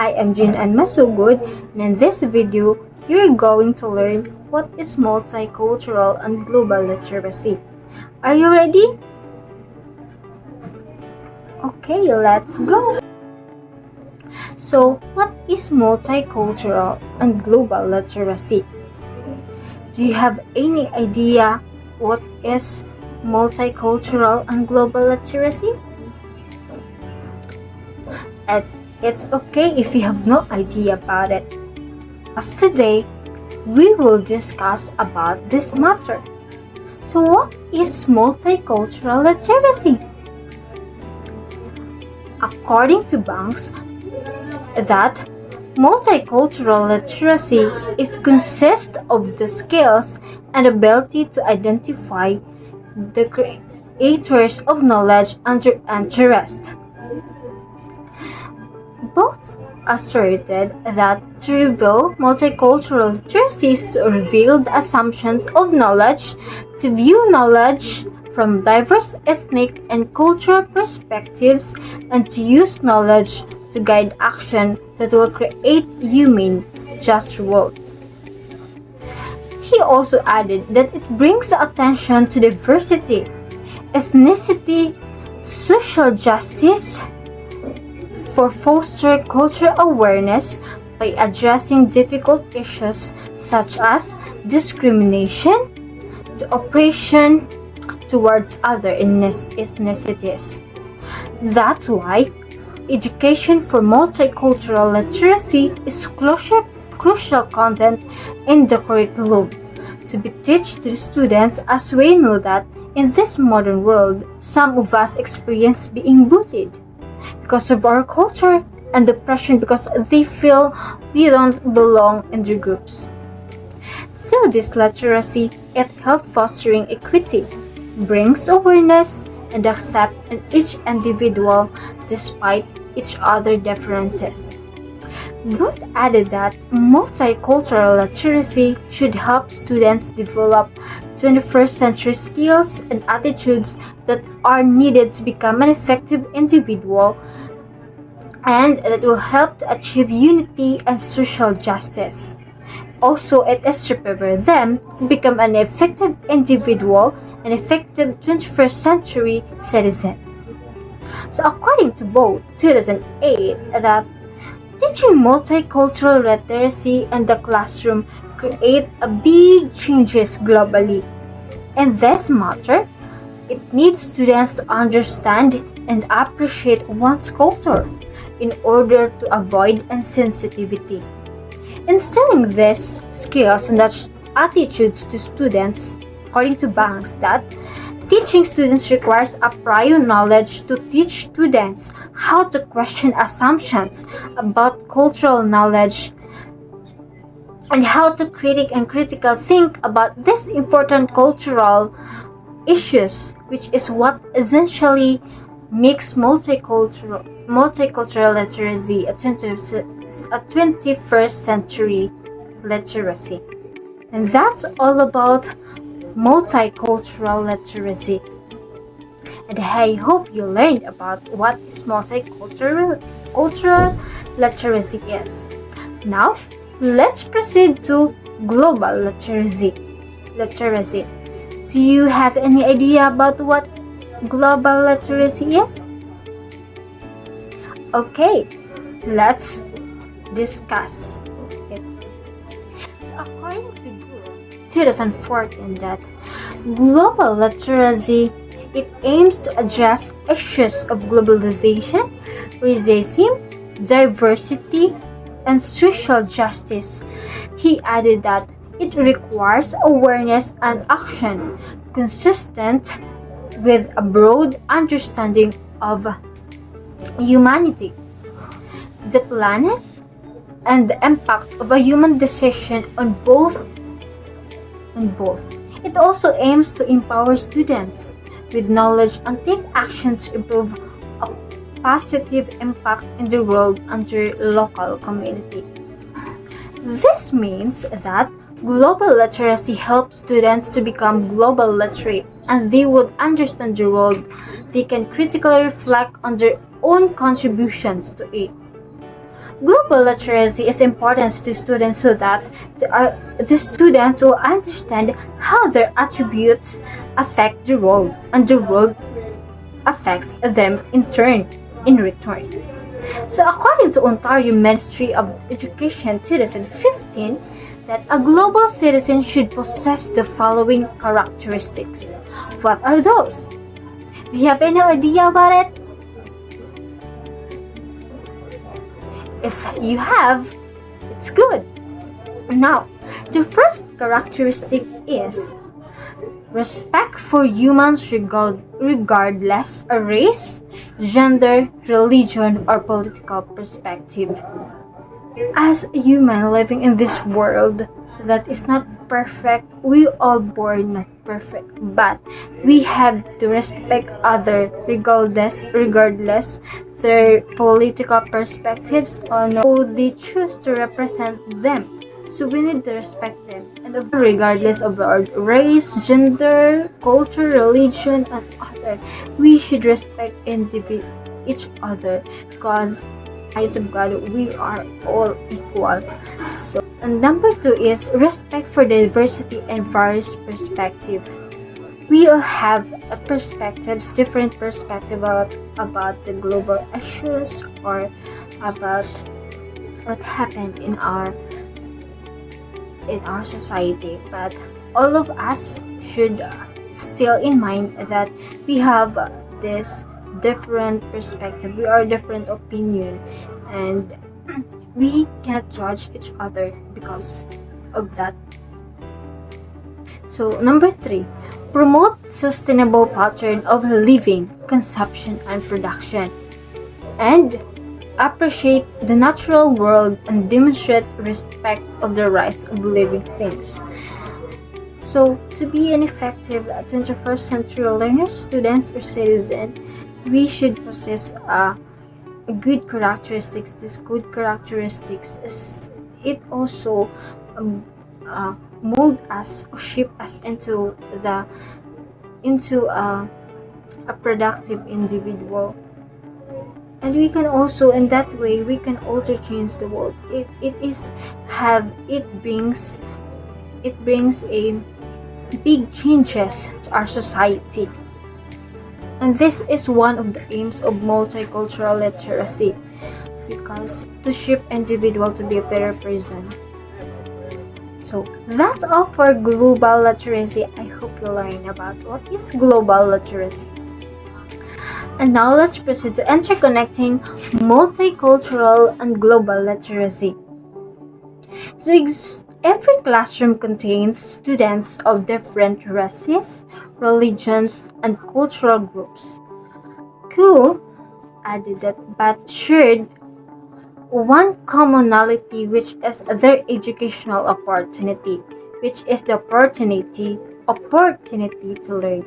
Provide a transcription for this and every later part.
I am Jin and Masugud, and in this video, you're going to learn what is multicultural and global literacy. Are you ready? Okay, let's go! So, what is multicultural and global literacy? Do you have any idea what is multicultural and global literacy? And it's okay if you have no idea about it, as today we will discuss about this matter. So what is multicultural literacy? According to Banks, that multicultural literacy consists of the skills and ability to identify the creators of knowledge and interest. Both asserted that to reveal multicultural literacy is to reveal the assumptions of knowledge, to view knowledge from diverse ethnic and cultural perspectives, and to use knowledge to guide action that will create humane, just world. He also added that it brings attention to diversity, ethnicity, social justice, for foster cultural awareness by addressing difficult issues such as discrimination, to oppression towards other ethnicities. That's why education for multicultural literacy is crucial content in the curriculum to be taught to the students, as we know that in this modern world, some of us experience being bullied because of our culture and depression because they feel we don't belong in their groups. Through this literacy, it helps fostering equity, brings awareness, and accept in each individual despite each other differences. Booth added that multicultural literacy should help students develop 21st century skills and attitudes that are needed to become an effective individual, and that will help to achieve unity and social justice. Also, it is to prepare them to become an effective individual, an effective 21st century citizen. So according to both 2008, that teaching multicultural literacy in the classroom create a big changes globally. In this matter, it needs students to understand and appreciate one's culture in order to avoid insensitivity. Instilling these skills and attitudes to students, according to Banks, that teaching students requires a prior knowledge to teach students how to question assumptions about cultural knowledge and how to critical think about these important cultural issues, which is what essentially makes multicultural literacy a 21st century literacy. And that's all about multicultural literacy. And I hope you learned about what is multicultural literacy is. Now, let's proceed to global literacy. Do you have any idea about what global literacy is? Okay, let's discuss it. So according to Google 2014, that global literacy, it aims to address issues of globalization, racism, diversity, and social justice. He added that it requires awareness and action consistent with a broad understanding of humanity, the planet, and the impact of a human decision on both. It also aims to empower students with knowledge and take action to improve a positive impact in the world and their local community. This means that global literacy helps students to become global literate, and they would understand the world. They can critically reflect on their own contributions to it. Global literacy is important to students so that the students will understand how their attributes affect the world and the world affects them in return. So according to Ontario Ministry of Education 2015, that a global citizen should possess the following characteristics. What are those? Do you have any idea about it? If you have, it's good. Now, the first characteristic is respect for humans regardless of race, gender, religion, or political perspective. As a human living in this world that is not perfect, we all born not perfect, but we have to respect other regardless their political perspectives on who they choose to represent them. So we need to respect them, and regardless of our race, gender, culture, religion, and other, we should respect each other because eyes of God, we are all equal. So, and number 2 is respect for diversity and various perspectives. We all have different perspective about the global issues or about what happened in our society. But all of us should still in mind that we have this different perspective, we are different opinion, and we cannot judge each other because of that. So number 3, promote sustainable pattern of living, consumption, and production, and appreciate the natural world and demonstrate respect of the rights of living things. So to be an effective 21st century learner, students, or citizen, we should possess good characteristics. These good characteristics it also mold us or shape us into a productive individual, and we can also in that way we can also change the world. It brings a big changes to our society. And this is one of the aims of multicultural literacy, because to shape individual to be a better person. So that's all for global literacy. I hope you learn about what is global literacy. And now let's proceed to interconnecting multicultural and global literacy. So every classroom contains students of different races, religions, and cultural groups. Who added that but shared one commonality, which is their educational opportunity, which is the opportunity to learn.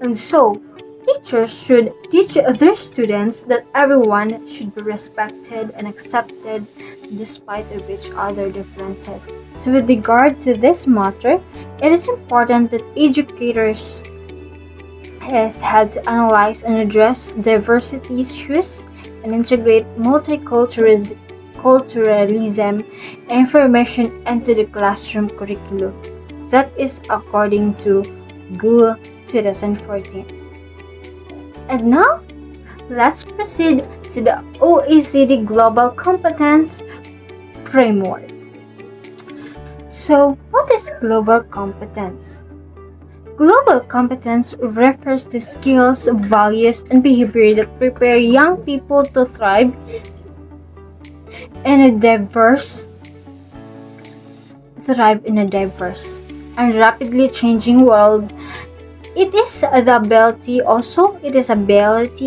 And so teachers should teach their students that everyone should be respected and accepted despite of each other differences. So with regard to this matter, it is important that educators had to analyze and address diversity issues and integrate multiculturalism information into the classroom curriculum. That is according to GU 2014. And now, let's proceed to the OECD Global Competence Framework. So, what is global competence? Global competence refers to skills, values, and behavior that prepare young people to thrive in a diverse and rapidly changing world. It is ability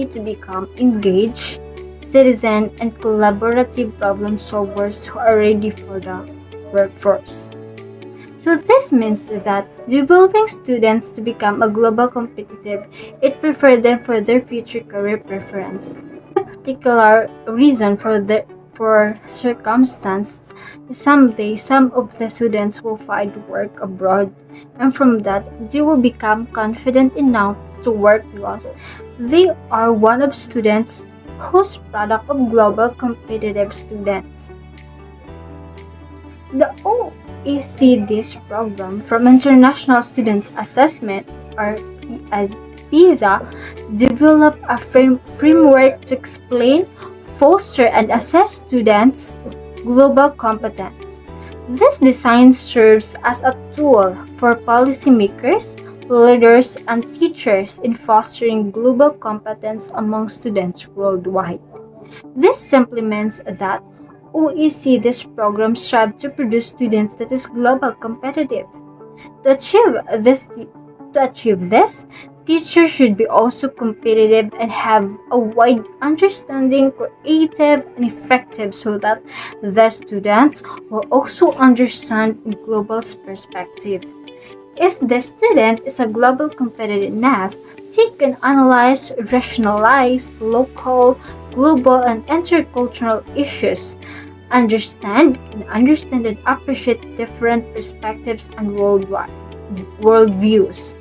to become engaged citizen and collaborative problem solvers who are ready for the workforce. So this means that developing students to become a global competitive, it prepares them for their future career preference. A particular reason for circumstance, someday some of the students will find work abroad, and from that they will become confident enough to work because they are one of students whose product of global competitive students. The OECD's program from International Students Assessment, or as PISA, developed a framework to explain, foster, and assess students' global competence. This design serves as a tool for policymakers, leaders, and teachers in fostering global competence among students worldwide. This implements that OECD's program strive to produce students that is global competitive. To achieve this, teachers should be also competitive and have a wide understanding, creative, and effective so that the students will also understand global perspective. If the student is a global competitive enough, they can analyze, rationalize local, global, and intercultural issues, understand and appreciate different perspectives and worldviews.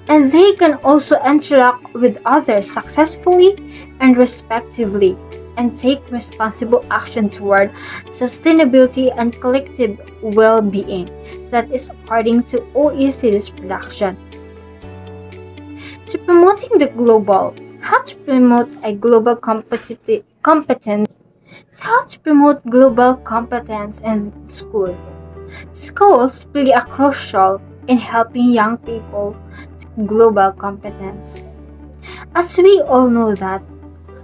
And they can also interact with others successfully and respectively and take responsible action toward sustainability and collective well-being. That is according to OECD's production. So promoting the global, how to promote a global competence. So how to promote global competence in school. Schools play a crucial in helping young people to global competence. As we all know that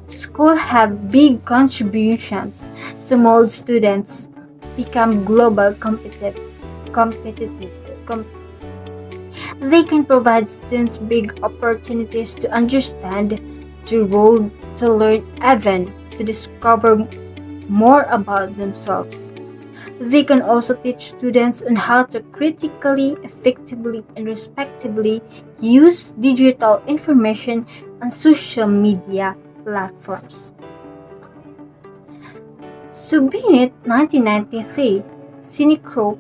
schools have big contributions to mold students become global competitive. They can provide students big opportunities to understand, to roll, to learn, even to discover more about themselves. They can also teach students on how to critically, effectively, and respectively use digital information and social media platforms. So, Binet 1993, Sinicro,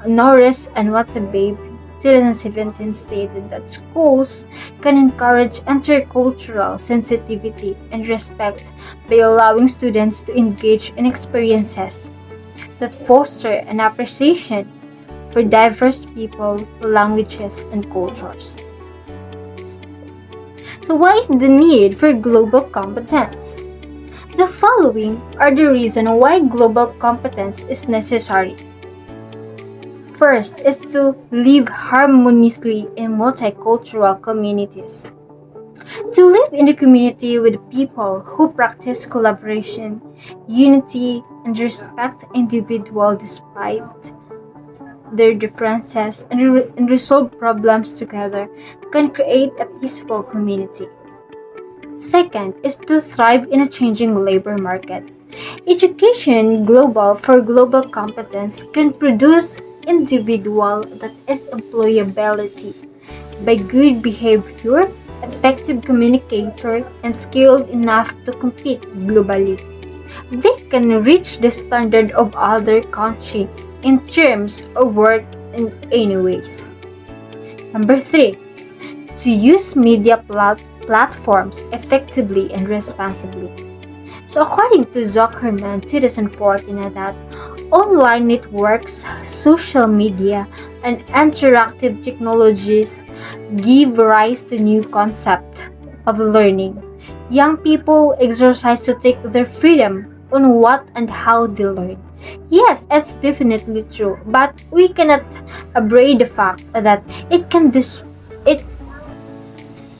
Norris, and Watababe 2017 stated that schools can encourage intercultural sensitivity and respect by allowing students to engage in experiences that foster an appreciation for diverse people, languages, and cultures. So why is the need for global competence? The following are the reasons why global competence is necessary. First is to live harmoniously in multicultural communities. To live in a community with people who practice collaboration, unity, and respect individuals despite their differences and resolve problems together can create a peaceful community. Second is to thrive in a changing labor market. Education global for global competence can produce individual that is employability by good behavior, effective communicator, and skilled enough to compete globally. They can reach the standard of other country in terms of work in any ways. Number 3, to use media platforms effectively and responsibly. So according to Zuckerman 2014, that online networks, social media, and interactive technologies give rise to new concept of learning. Young people exercise to take their freedom on what and how they learn. Yes, it's definitely true, but we cannot abrade the fact that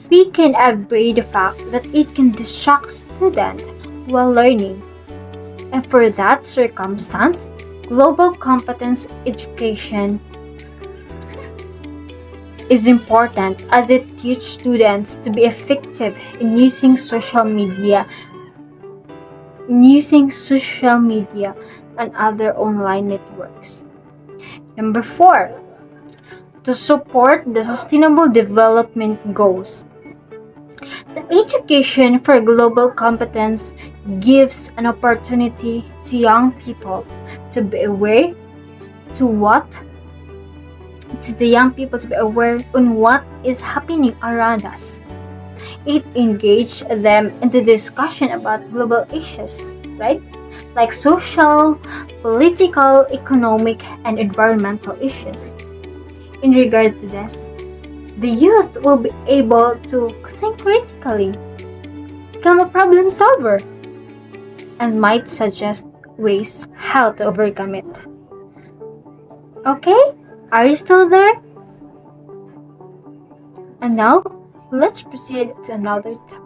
we can abrade the fact that it can distract students while learning. And for that circumstance, global competence education is important as it teaches students to be effective in using social media and other online networks. Number 4, to support the Sustainable Development Goals. So education for global competence gives an opportunity to young people to be aware on what is happening around us. It engaged them in the discussion about global issues, right? Like social, political, economic, and environmental issues. In regard to this, the youth will be able to think critically, become a problem solver, and might suggest ways how to overcome it. Okay? Are you still there? And now, let's proceed to another topic,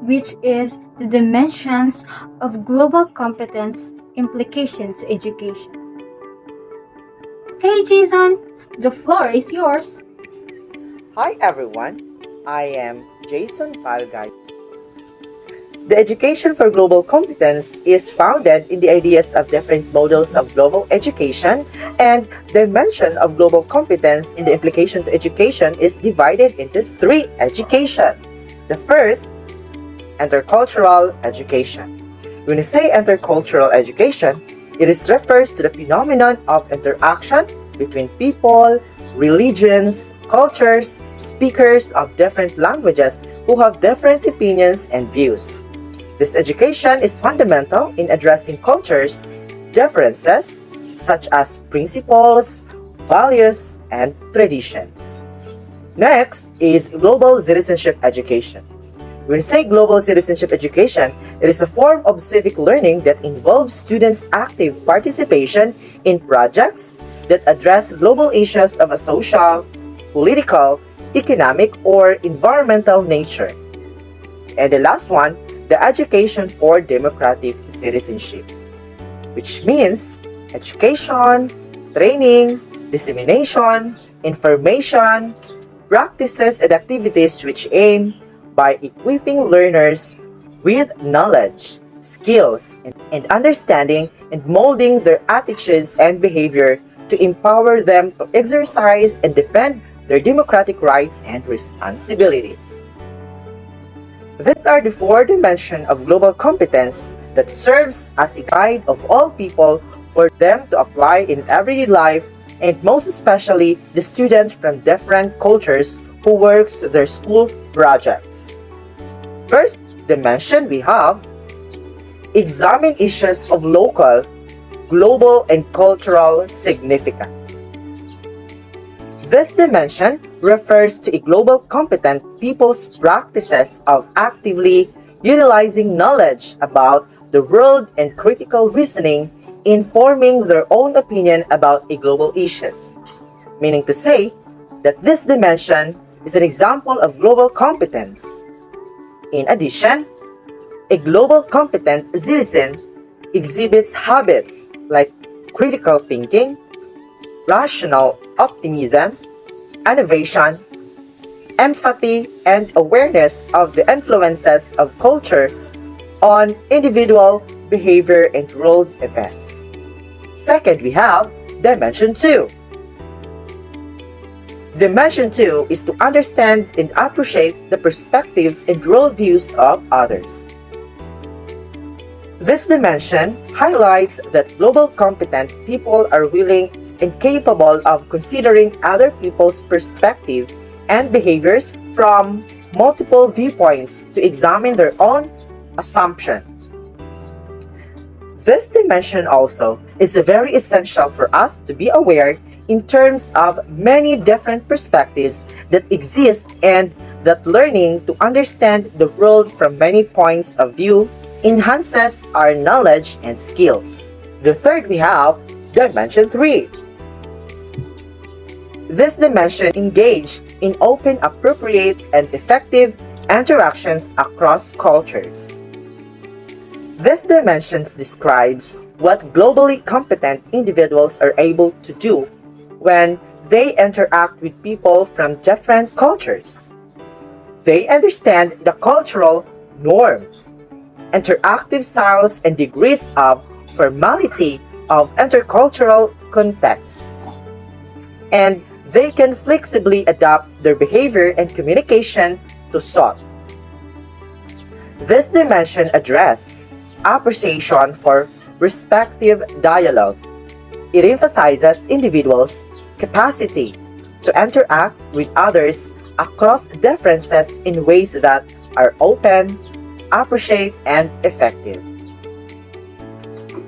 which is the dimensions of global competence implications to education. Okay, Jason, the floor is yours. Hi everyone, I am Jason Palgay. The education for global competence is founded in the ideas of different models of global education, and the dimension of global competence in the implication to education is divided into three education. The first, intercultural education. When we say intercultural education, it refers to the phenomenon of interaction between people, religions, cultures, speakers of different languages who have different opinions and views. This education is fundamental in addressing cultures' differences, such as principles, values, and traditions. Next is global citizenship education. When we say global citizenship education, it is a form of civic learning that involves students' active participation in projects that address global issues of a social, political, economic, or environmental nature. And the last one, the education for democratic citizenship, which means education, training, dissemination, information, practices and activities which aim by equipping learners with knowledge, skills, and understanding and molding their attitudes and behavior to empower them to exercise and defend their democratic rights and responsibilities. These are the four dimensions of global competence that serves as a guide of all people for them to apply in everyday life, and most especially the students from different cultures who works their school projects. First dimension we have, examine issues of local, global, and cultural significance. This dimension refers to a global competent people's practices of actively utilizing knowledge about the world and critical reasoning in forming their own opinion about a global issues. Meaning to say that this dimension is an example of global competence. In addition, a global competent citizen exhibits habits like critical thinking, rational optimism, innovation, empathy, and awareness of the influences of culture on individual behavior and world events. Second, we have Dimension 2. Dimension 2 is to understand and appreciate the perspective and worldviews of others. This dimension highlights that global competent people are willing and capable of considering other people's perspective and behaviors from multiple viewpoints to examine their own assumption. This dimension also is very essential for us to be aware in terms of many different perspectives that exist, and that learning to understand the world from many points of view enhances our knowledge and skills. The third we have Dimension 3. This dimension engage in open, appropriate, and effective interactions across cultures. This dimension describes what globally competent individuals are able to do when they interact with people from different cultures. They understand the cultural norms, interactive styles, and degrees of formality of intercultural contexts, and they can flexibly adapt their behavior and communication to suit. This dimension addresses appreciation for respective dialogue. It emphasizes individuals' capacity to interact with others across differences in ways that are open, appreciate, and effective.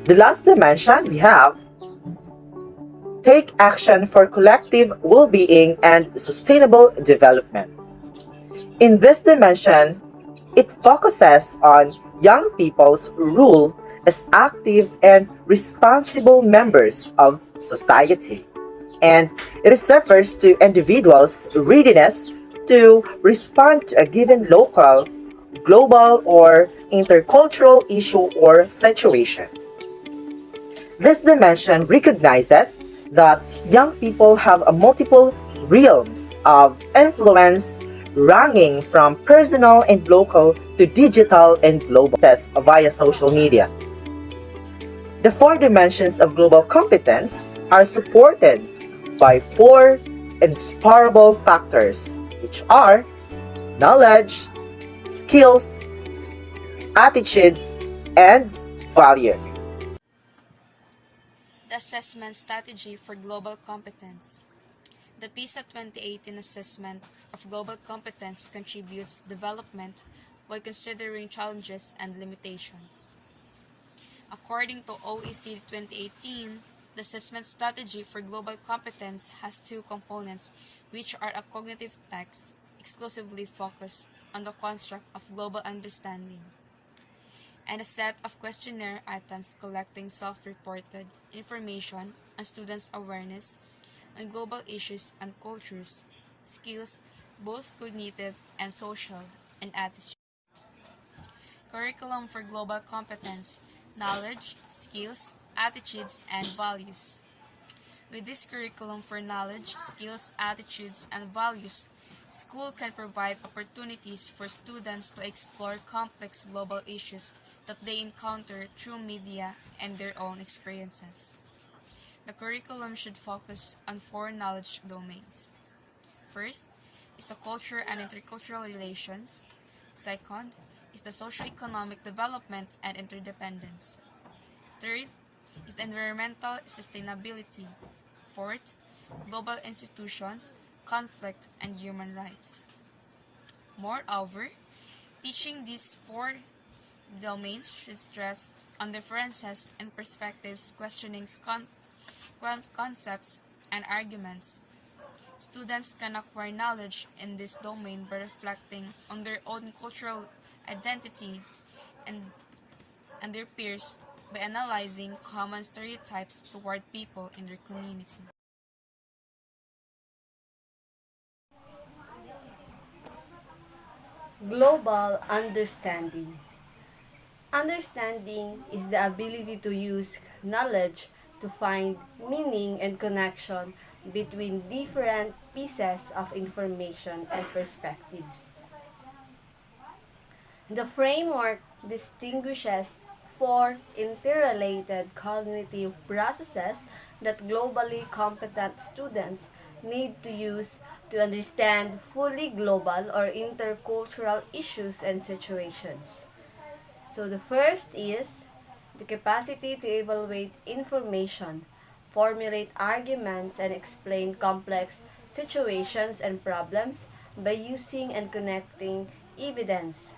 The last dimension we have take action for collective well-being and sustainable development. In this dimension, it focuses on young people's role as active and responsible members of society, and it refers to individuals' readiness to respond to a given local, global, or intercultural issue or situation. This dimension recognizes that young people have a multiple realms of influence ranging from personal and local to digital and global via social media. The four dimensions of global competence are supported by four inspirable factors, which are knowledge, skills, attitudes, and values. The assessment strategy for global competence. The PISA 2018 assessment of global competence contributes development while considering challenges and limitations. According to OECD 2018, the assessment strategy for global competence has two components, which are a cognitive text exclusively focused on the construct of global understanding, and a set of questionnaire items collecting self-reported information on students' awareness on global issues and cultures, skills, both cognitive and social, and attitude. Curriculum for global competence, knowledge, skills, attitudes, and values. With this curriculum for knowledge, skills, attitudes, and values, school can provide opportunities for students to explore complex global issues that they encounter through media and their own experiences. The curriculum should focus on four knowledge domains. First is the culture and intercultural relations. Second is the socio-economic development and interdependence. Third is the environmental sustainability. Fourth, global institutions, conflict, and human rights. Moreover, teaching these four domains should stress on differences and perspectives, questioning concepts and arguments. Students can acquire knowledge in this domain by reflecting on their own cultural identity and, and their peers by analyzing common stereotypes toward people in their community. Global understanding. Understanding is the ability to use knowledge to find meaning and connection between different pieces of information and perspectives. The framework distinguishes four interrelated cognitive processes that globally competent students need to use to understand fully global or intercultural issues and situations. So the first is the capacity to evaluate information, formulate arguments, and explain complex situations and problems by using and connecting evidence,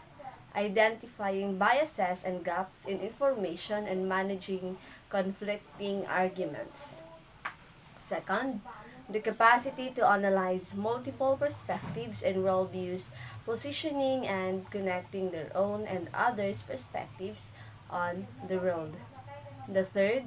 identifying biases and gaps in information, and managing conflicting arguments. Second, the capacity to analyze multiple perspectives and worldviews, positioning and connecting their own and others' perspectives on the world. The third,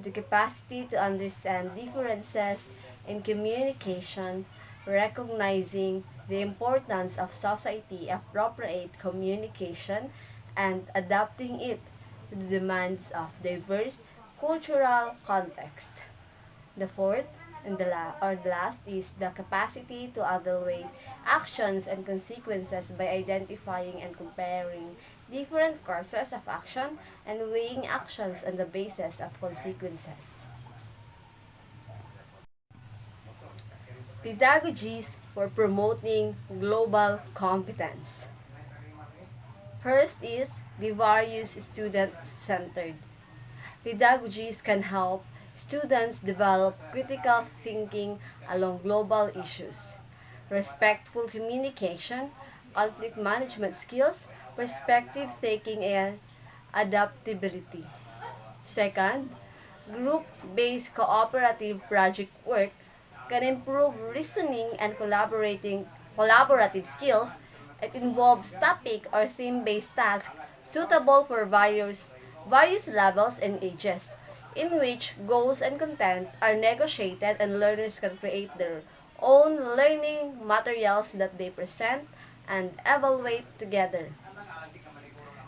the capacity to understand differences in communication, recognizing the importance of society appropriate communication and adapting it to the demands of diverse cultural context. The fourth and the last is the capacity to evaluate actions and consequences by identifying and comparing different courses of action and weighing actions on the basis of consequences. Pedagogies for promoting global competence. First is the various student-centered. Pedagogies can help students develop critical thinking along global issues. respectful communication, conflict management skills, perspective taking, and adaptability. Second, group-based cooperative project work can improve reasoning and collaborative skills. It involves topic or theme-based tasks suitable for various levels and ages, in which goals and content are negotiated and learners can create their own learning materials that they present and evaluate together.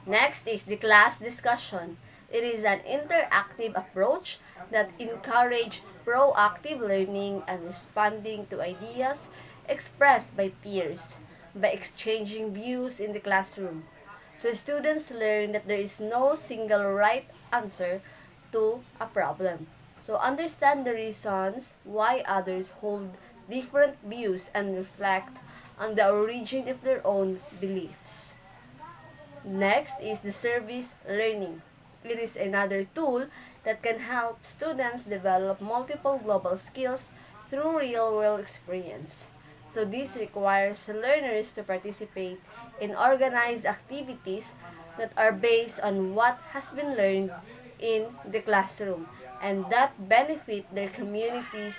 Next is the class discussion. It is an interactive approach that encourages proactive learning and responding to ideas expressed by peers by exchanging views in the classroom. So students learn that there is no single right answer to a problem. So understand the reasons why others hold different views and reflect on the origin of their own beliefs. Next is the service learning. It is another tool that can help students develop multiple global skills through real-world experience. So this requires learners to participate in organized activities that are based on what has been learned in the classroom and that benefit their communities.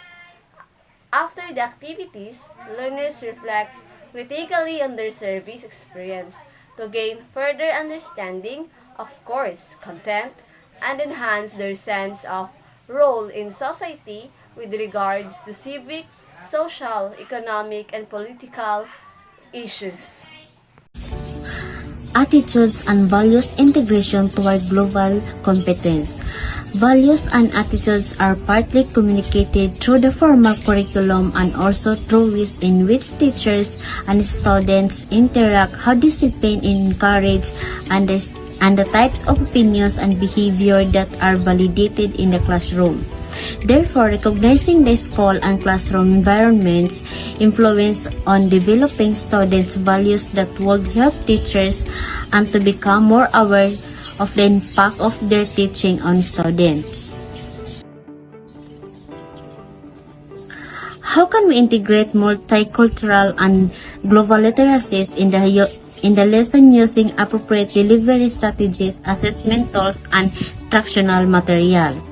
After the activities, learners reflect critically on their service experience to gain further understanding of course content and enhance their sense of role in society with regards to civic, social, economic, and political issues. Attitudes and values integration toward global competence. Values and attitudes are partly communicated through the formal curriculum and also through ways in which teachers and students interact, how discipline is encouraged, and the types of opinions and behavior that are validated in the classroom. Therefore, recognizing the school and classroom environments influence on developing students' values that would help teachers and to become more aware of the impact of their teaching on students. How can we integrate multicultural and global literacies in the lesson using appropriate delivery strategies, assessment tools, and instructional materials?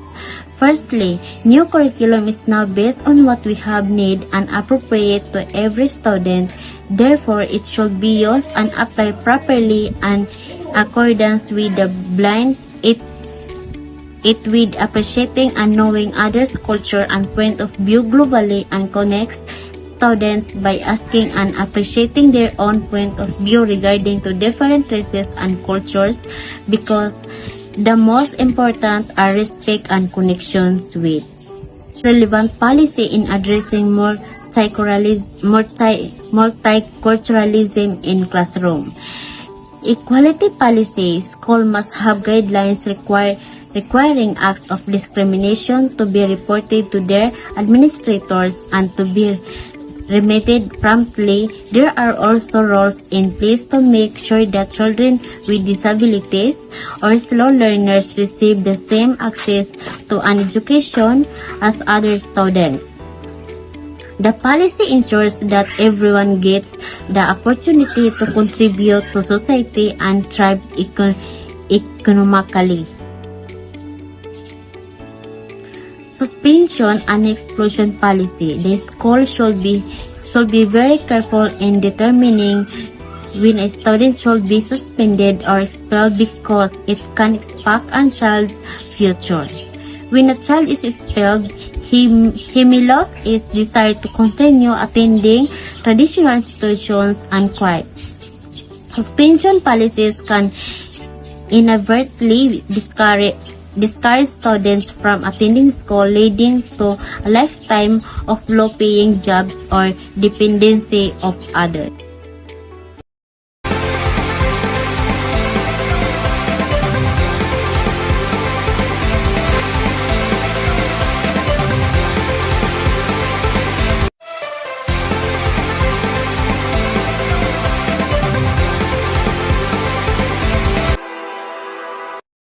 Firstly, new curriculum is now based on what we have need and appropriate to every student. Therefore, it should be used and applied properly and accordance with the blind it with appreciating and knowing others' culture and point of view globally and connects students by asking and appreciating their own point of view regarding to different races and cultures, because the most important are respect and connections with relevant policy in addressing multiculturalism in classroom. Equality policy. School must have guidelines requiring acts of discrimination to be reported to their administrators and to be remitted promptly. There are also rules in place to make sure that children with disabilities or slow learners receive the same access to an education as other students. The policy ensures that everyone gets the opportunity to contribute to society and thrive economically. Suspension and exclusion policy. The school should be very careful in determining when a student should be suspended or expelled because it can impact a child's future. When a child is expelled, he may lose his desire to continue attending traditional institutions and quiet. Suspension policies can inadvertently discourage students from attending school, leading to a lifetime of low-paying jobs or dependency of others.